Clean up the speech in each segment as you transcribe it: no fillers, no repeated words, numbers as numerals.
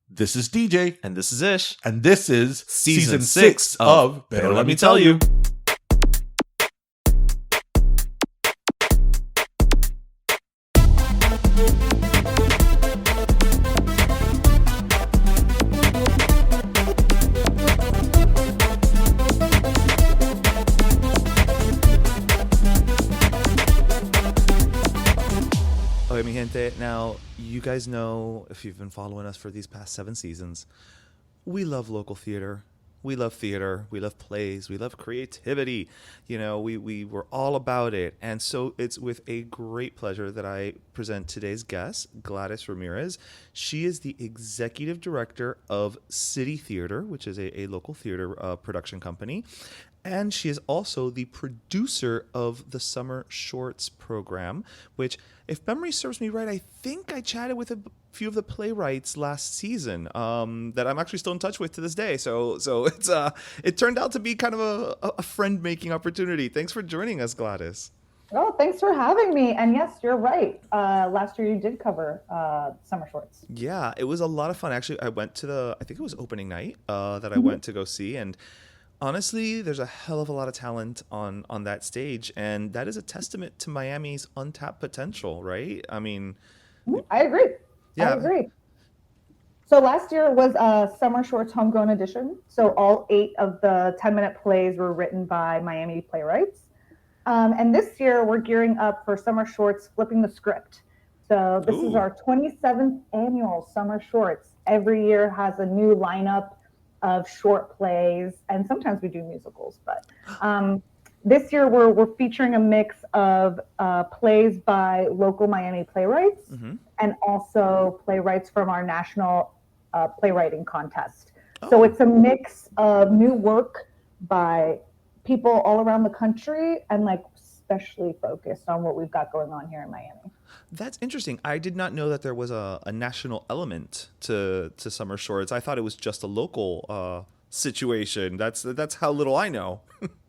This is DJ, And this is Ish. and this is Season season 6 of Better Let Me Tell You. Okay, mi gente. Now, you guys know, if you've been following us for these past 7 seasons, we love local theater. We love theater. We love plays. We love creativity. You know, we were all about it. And so it's with a great pleasure that I present today's guest, Gladys Ramirez. She is the executive director of City Theater, which is a local theater production company. And she is also the producer of the Summer Shorts program, which, if memory serves me right, I think I chatted with a few of the playwrights last season that I'm actually still in touch with to this day. So it's it turned out to be kind of a friend-making opportunity. Thanks for joining us, Gladys. Oh, thanks for having me. And yes, you're right. Last year you did cover Summer Shorts. Yeah, it was a lot of fun. Actually, I went to I think it was opening night that I went to go see, and honestly, there's a hell of a lot of talent on that stage, and that is a testament to Miami's untapped potential, right? I mean, I agree. Yeah. I agree. So last year was Summer Shorts Homegrown Edition. So all 8 of the 10-minute plays were written by Miami playwrights. And this year we're gearing up for Summer Shorts Flipping the Script. So this is our 27th annual Summer Shorts. Every year has a new lineup of short plays, and sometimes we do musicals, but this year we're featuring a mix of plays by local Miami playwrights and also playwrights from our national playwriting contest. So it's a mix of new work by people all around the country and like especially focused on what we've got going on here in Miami. That's interesting. I did not know that there was a national element to Summer Shorts. I thought it was just a local situation. That's how little I know.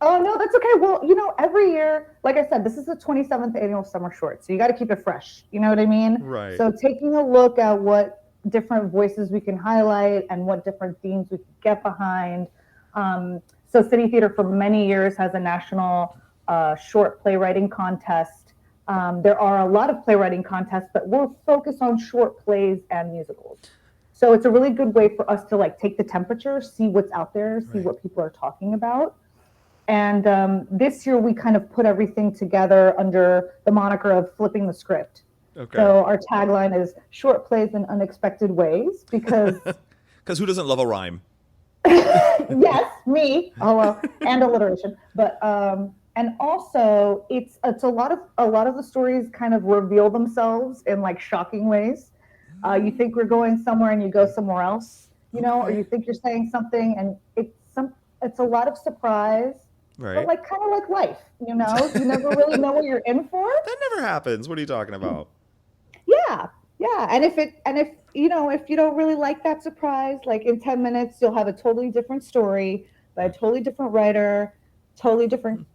Oh, no, that's okay. Well, you know, every year, like I said, this is the 27th annual Summer Shorts, so you got to keep it fresh. You know what I mean? Right. So taking a look at what different voices we can highlight and what different themes we can get behind. So City Theater for many years has a national short playwriting contest. There are a lot of playwriting contests, but we're focused on short plays and musicals. So it's a really good way for us to like take the temperature, see what's out there, see what people are talking about. And this year we kind of put everything together under the moniker of Flipping the Script. Okay. So our tagline is short plays in unexpected ways because Because who doesn't love a rhyme? yes, me, and alliteration. But and also it's a lot of the stories kind of reveal themselves in like shocking ways. You think we're going somewhere and you go somewhere else, you know, or you think you're saying something and it's a lot of surprise. Right. But like kind of like life, you know, you never really know what you're in for. That never happens. What are you talking about? Yeah. And if you know, if you don't really like that surprise, like in 10 minutes, you'll have a totally different story by a totally different writer, totally different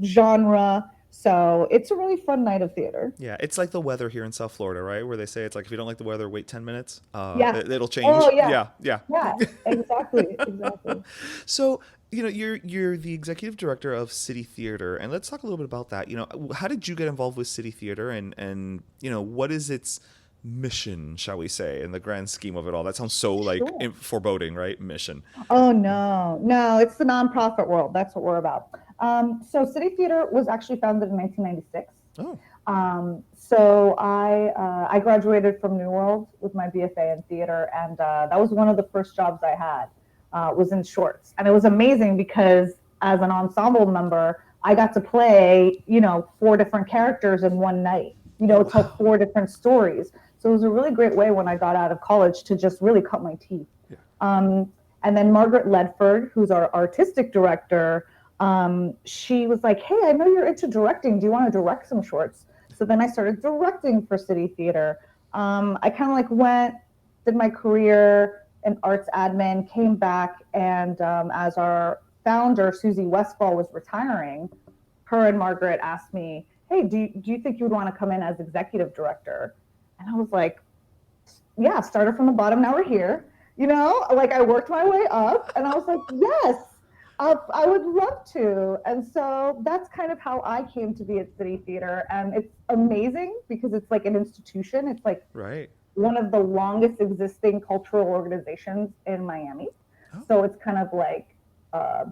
genre. So it's a really fun night of theater. Yeah, it's like the weather here in South Florida, right? Where they say it's like if you don't like the weather, wait 10 minutes. Yeah. It'll change. Oh, yeah. Yeah. Yeah, exactly. So, you know, you're the executive director of City Theater, and let's talk a little bit about that. You know, how did you get involved with City Theater, and you know, what is its mission, shall we say, in the grand scheme of it all? That sounds so like Sure. foreboding, right? Mission. Oh, no, it's the nonprofit world. That's what we're about. So City Theater was actually founded in 1996. Oh. So I graduated from New World with my BFA in theater, and that was one of the first jobs I had, was in shorts. And it was amazing because as an ensemble member, I got to play, you know, 4 different characters in one night, you know, tell 4 different stories. So it was a really great way when I got out of college to just really cut my teeth. Yeah. And then Margaret Ledford, who's our artistic director, she was like, hey, I know you're into directing. Do you want to direct some shorts? So then I started directing for City Theater. I kind of like went, did my career in arts admin, came back, and as our founder, Susie Westfall, was retiring, her and Margaret asked me, hey, do you think you would want to come in as executive director? And I was like, yeah, started from the bottom, now we're here. Like I worked my way up and I was like, yes, I would love to. And so that's kind of how I came to be at City Theater. And it's amazing because it's like an institution. It's like Right. one of the longest existing cultural organizations in Miami. Oh. So it's kind of like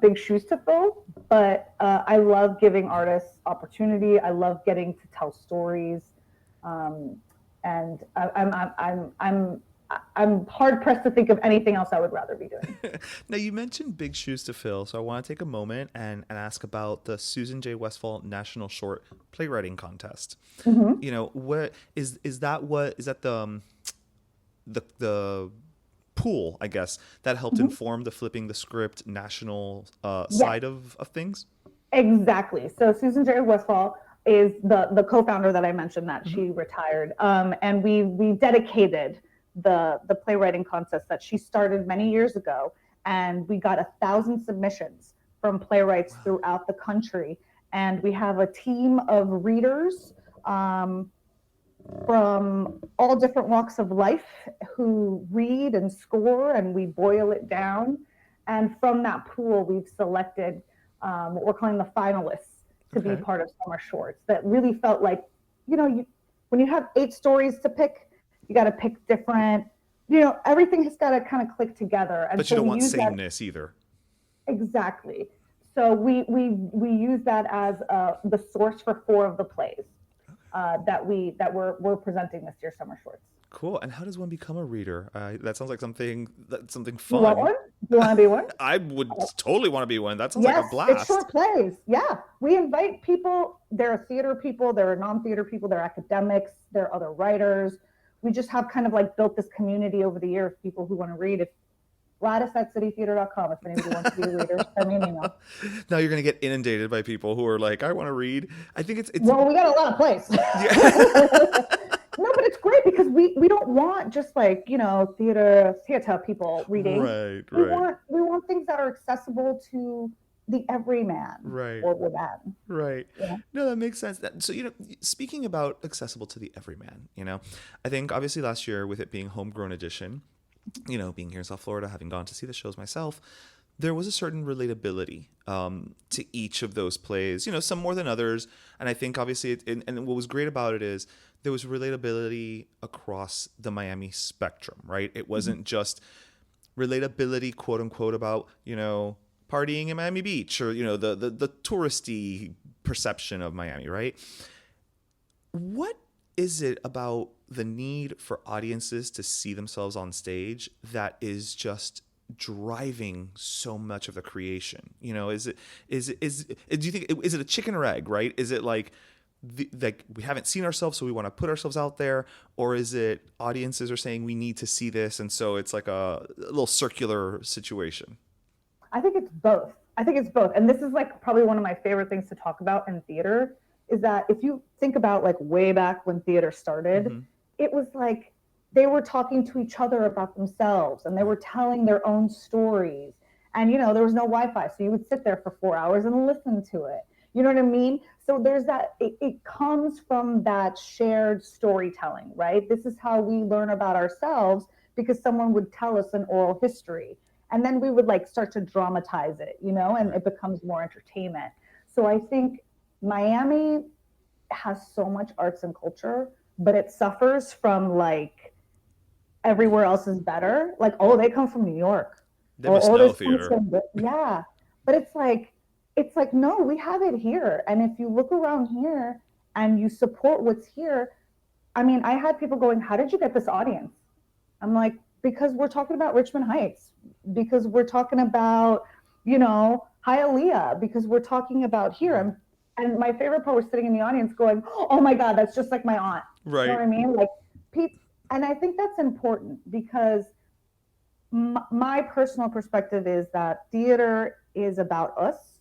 big shoes to fill. But I love giving artists opportunity. I love getting to tell stories. And I'm hard pressed to think of anything else I would rather be doing. Now, you mentioned big shoes to fill, so I want to take a moment and ask about the Susan J. Westfall National Short Playwriting Contest. What is that? What is that the pool, I guess, that helped inform the Flipping the Script national side of things? Exactly. So Susan J. Westfall is the co-founder that I mentioned that she retired. And we dedicated the playwriting contest that she started many years ago. And we got 1,000 submissions from playwrights throughout the country. And we have a team of readers from all different walks of life who read and score, and we boil it down. And from that pool, we've selected what we're calling the finalists to be part of Summer Shorts. That really felt like, when you have 8 stories to pick, you got to pick different, everything has got to kind of click together. And but so you don't want sameness either. Exactly. So we use that as the source for 4 of the plays that we're presenting this year, Summer Shorts. Cool. And how does one become a reader? That sounds like something fun. You want one? Do you want to be one? I would totally want to be one. That sounds like a blast. It's short plays. Yeah. We invite people. There are theater people, there are non-theater people, there are academics, there are other writers. We just have kind of like built this community over the years of people who want to read. If Gladys at citytheater.com, if anybody wants to be a reader, send me an email. Now you're going to get inundated by people who are like, I want to read. I think it's well, we got a lot of plays. No, but it's great because we don't want just like, theater people reading. Right. We want things that are accessible to the everyman or woman. Right. Yeah. No, that makes sense. So, speaking about accessible to the everyman, I think obviously last year with it being Homegrown Edition, being here in South Florida, having gone to see the shows myself, there was a certain relatability to each of those plays, some more than others. And I think obviously, and what was great about it is there was relatability across the Miami spectrum, right? It wasn't just relatability, quote unquote, about, partying in Miami Beach or, the touristy perception of Miami, right? What is it about the need for audiences to see themselves on stage that is just driving so much of the creation? Do you think, is it a chicken or egg, right? Is it like we haven't seen ourselves, so we want to put ourselves out there? Or is it audiences are saying we need to see this, and so it's like a little circular situation? I think it's both. And this is like probably one of my favorite things to talk about in theater is that if you think about like way back when theater started, it was like they were talking to each other about themselves and they were telling their own stories. And, there was no Wi-Fi. So you would sit there for 4 hours and listen to it. You know what I mean? So there's that, it comes from that shared storytelling, right? This is how we learn about ourselves because someone would tell us an oral history. And then we would like start to dramatize it, and it becomes more entertainment. So I think Miami has so much arts and culture, but it suffers from like everywhere else is better. Like, oh, they come from New York. They must know theater. Yeah. But it's like, no, we have it here. And if you look around here and you support what's here, I mean, I had people going, how did you get this audience? I'm like, because we're talking about Richmond Heights, because we're talking about, Hialeah, because we're talking about here. And my favorite part was sitting in the audience going, oh my God, that's just like my aunt. Right. You know what I mean? Like, and I think that's important because my personal perspective is that theater is about us,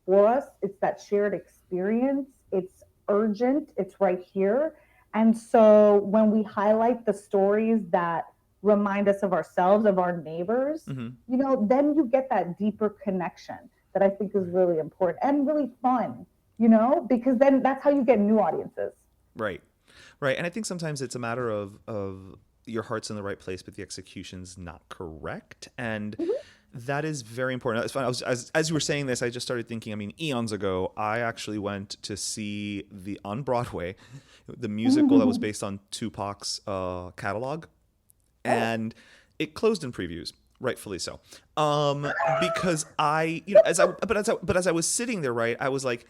for us. It's that shared experience. It's urgent. It's right here. And so when we highlight the stories that remind us of ourselves, of our neighbors, then you get that deeper connection that I think is really important and really fun, because then that's how you get new audiences. Right. And I think sometimes it's a matter of your heart's in the right place, but the execution's not correct. And that is very important. It's fun. As you were saying this, I just started thinking, I mean, eons ago, I actually went to see on Broadway, the musical that was based on Tupac's catalog. And it closed in previews, rightfully so. Because as I was sitting there, right, I was like,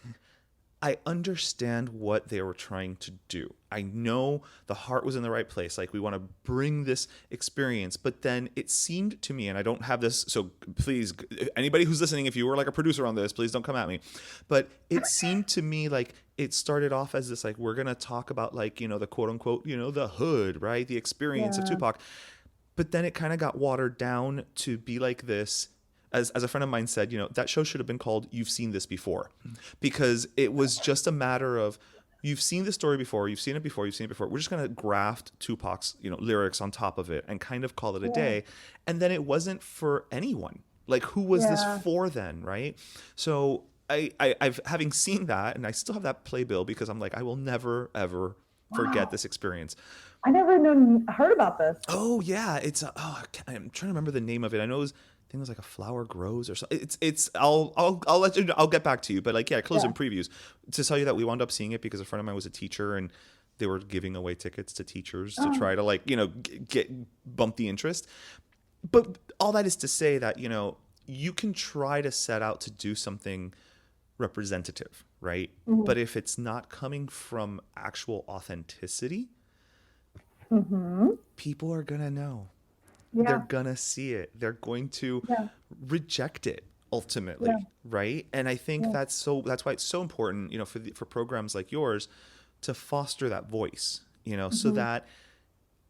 I understand what they were trying to do. I know the heart was in the right place. Like, we want to bring this experience. But then it seemed to me, and I don't have this, so please, anybody who's listening, if you were like a producer on this, please don't come at me. But it seemed to me like it started off as this, like, we're going to talk about, like, the quote unquote, the hood, right? The experience of Tupac. But then it kind of got watered down to be like this. As a friend of mine said, that show should have been called You've Seen This Before, because it was just a matter of, you've seen this story before, you've seen it before, you've seen it before. We're just going to graft Tupac's, lyrics on top of it and kind of call it a day. And then it wasn't for anyone. Like, who was this for then, right? So I've having seen that, and I still have that playbill because I'm like, I will never, ever forget this experience. I never heard about this. Oh, yeah. It's, I'm trying to remember the name of it. I know it was, I think it was like A Flower Grows or something. I'll let you know. I'll get back to you. But like, yeah, closing previews to tell you that we wound up seeing it because a friend of mine was a teacher and they were giving away tickets to teachers to try to, like, get bump the interest. But all that is to say that, you can try to set out to do something representative, right? But if it's not coming from actual authenticity, people are going to know. They're gonna see it. They're going to reject it ultimately, right? And I think that's why it's so important, for programs like yours to foster that voice, so that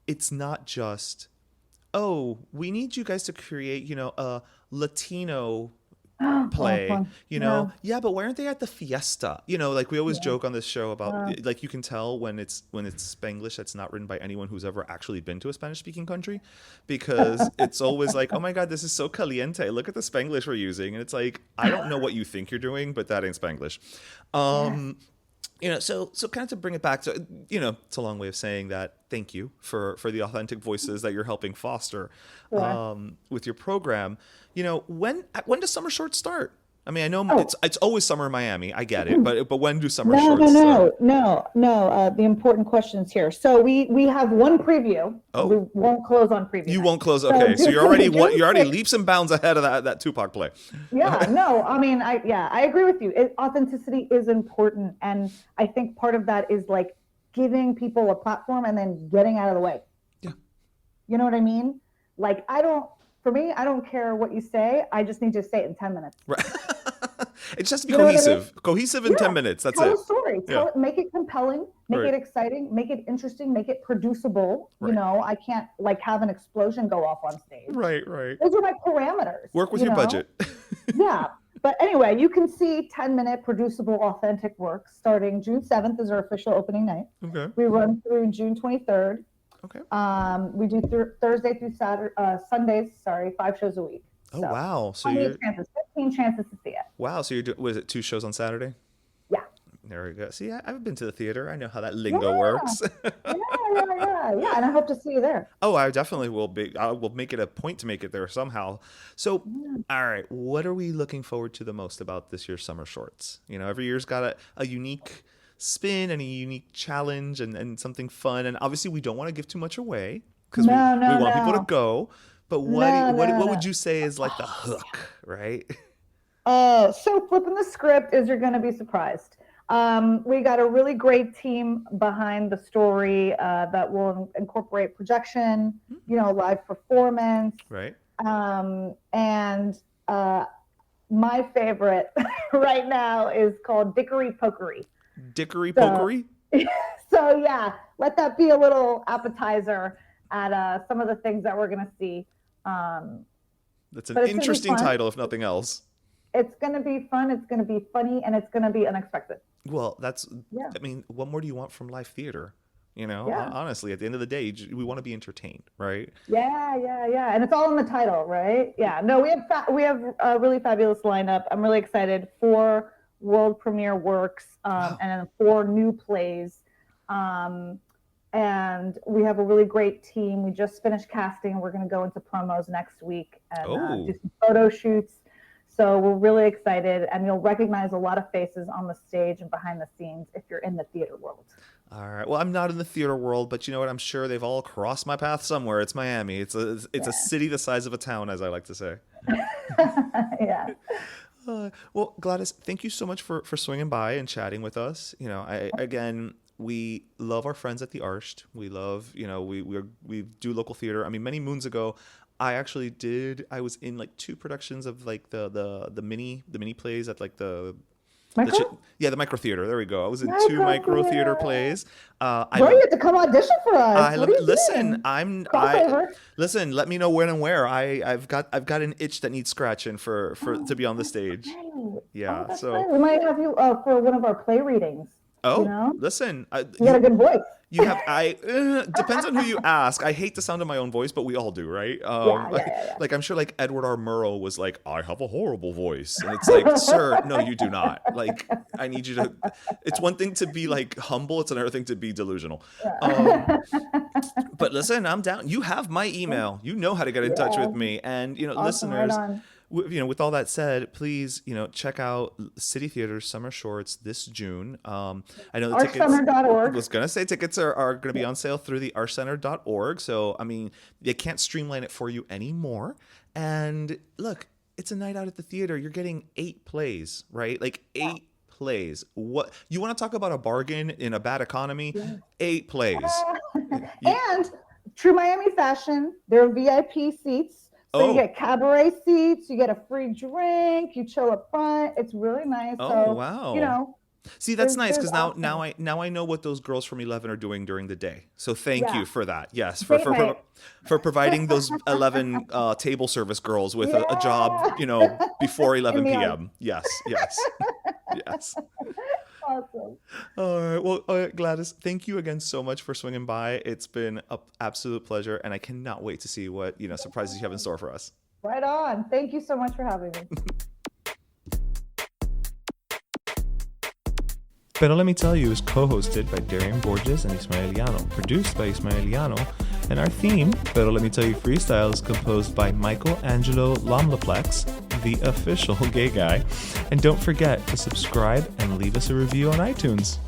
it's not just, oh, we need you guys to create, a Latino play, but why aren't they at the fiesta? Like, we always joke on this show about, like, you can tell when it's Spanglish that's not written by anyone who's ever actually been to a Spanish speaking country, because it's always like, oh my God, this is so caliente. Look at the Spanglish we're using. And it's like, I don't know what you think you're doing, but that ain't Spanglish. So kind of to bring it back to, it's a long way of saying that thank you for the authentic voices that you're helping foster with your program. When does summer shorts start? I mean, I know it's always summer in Miami. I get it, but when do summer shorts start? No. The important questions here. So we have one preview. Oh. We won't close on preview. You won't close. Okay, so you're already leaps and bounds ahead of that Tupac play. Yeah, no. I mean, I agree with you. Authenticity is important, and I think part of that is like giving people a platform and then getting out of the way. Yeah. You know what I mean? Like, I don't care what you say. I just need to say it in 10 minutes. Right. It just has to be cohesive. I mean? Cohesive in 10 minutes. That's Tell it. A story. Tell it, make it compelling, make it exciting, make it interesting, make it producible. Right. I can't like have an explosion go off on stage. Right. Those are my parameters. Work with your budget. Yeah. But anyway, you can see 10-minute producible, authentic work starting June 7th is our official opening night. Okay. We run through June 23rd. Okay. We do Thursday through Sundays, 5 shows a week. Oh, wow. So 15 chances to see it. Wow. So was it 2 shows on Saturday? Yeah. There we go. See, I've been to the theater. I know how that lingo works. Yeah. And I hope to see you there. Oh, I definitely will be. I will make it a point to make it there somehow. So, all right. What are we looking forward to the most about this year's summer shorts? Every year's got a unique spin and a unique challenge and something fun. And obviously we don't want to give too much away because we want people to go. But what would you say is like the hook, right? So flipping the script is you're going to be surprised. We got a really great team behind the story that will incorporate projection, live performance. Right. And my favorite right now is called Dickory Pokery. Dickory Pokery? So yeah, let that be a little appetizer at some of the things that we're going to see. That's an interesting title, if nothing else. It's going to be fun. It's going to be funny, and it's going to be unexpected. Well, I mean, what more do you want from live theater? Honestly, at the end of the day, we want to be entertained, right? Yeah. And it's all in the title, right? Yeah. No, we have a really fabulous lineup. I'm really excited. 4 world premiere works, and then 4 new plays. And we have a really great team. We just finished casting. We're going to go into promos next week and do some photo shoots. So we're really excited, and you'll recognize a lot of faces on the stage and behind the scenes if you're in the theater world. All right. Well, I'm not in the theater world, but you know what? I'm sure they've all crossed my path somewhere. It's Miami. It's a city the size of a town, as I like to say. Yeah. Well, Gladys, thank you so much for swinging by and chatting with us. You know, we love our friends at the Arsht. We love, you know, we do local theater. I mean, many moons ago, I was in like 2 productions of like the mini plays at like the micro theater. There we go. I was in 2 micro theater plays. Bro, you have to come audition for us. Listen. Let me know when and where. I've got an itch that needs scratching for to be on the stage. Great. Yeah. So fun. We might have you for one of our play readings. Oh, you know? Listen. You got a good voice. You have depends on who you ask. I hate the sound of my own voice, but we all do, right? Like I'm sure like Edward R. Murrow was like, I have a horrible voice. And it's like, sir, no, you do not. Like, I need you to, it's one thing to be like humble. It's another thing to be delusional. But listen, I'm down. You have my email. You know how to get in touch with me. And, you know, awesome, listeners, right you know, with all that said, please, you know, check out City Theater's Summer Shorts this June. I know the tickets. Arshcenter.org. I was going to say tickets are going to be on sale through the Arshcenter.org. So, I mean, they can't streamline it for you anymore. And look, it's a night out at the theater. You're getting 8 plays, right? Like 8 plays. What you want to talk about a bargain in a bad economy? 8 plays. And true Miami fashion, there are VIP seats. So you get cabaret seats, you get a free drink, you chill up front. It's really nice. Oh, wow. You know. See, that's nice because now I know what those girls from 11 are doing during the day. So thank you for that. Yes, for providing those 11 table service girls with a job, you know, before 11 p.m. Yes. Awesome. All right. Well, Gladys, thank you again so much for swinging by. It's been an absolute pleasure, and I cannot wait to see what, you know, surprises you have in store for us. Right on. Thank you so much for having me. Pero Let Me Tell You is co-hosted by Darian Borges and Ismaeliano, produced by Ismaeliano, and our theme, Pero Let Me Tell You Freestyle, is composed by Michael Angelo Lomlaplex, the official gay guy. And don't forget to subscribe and leave us a review on iTunes.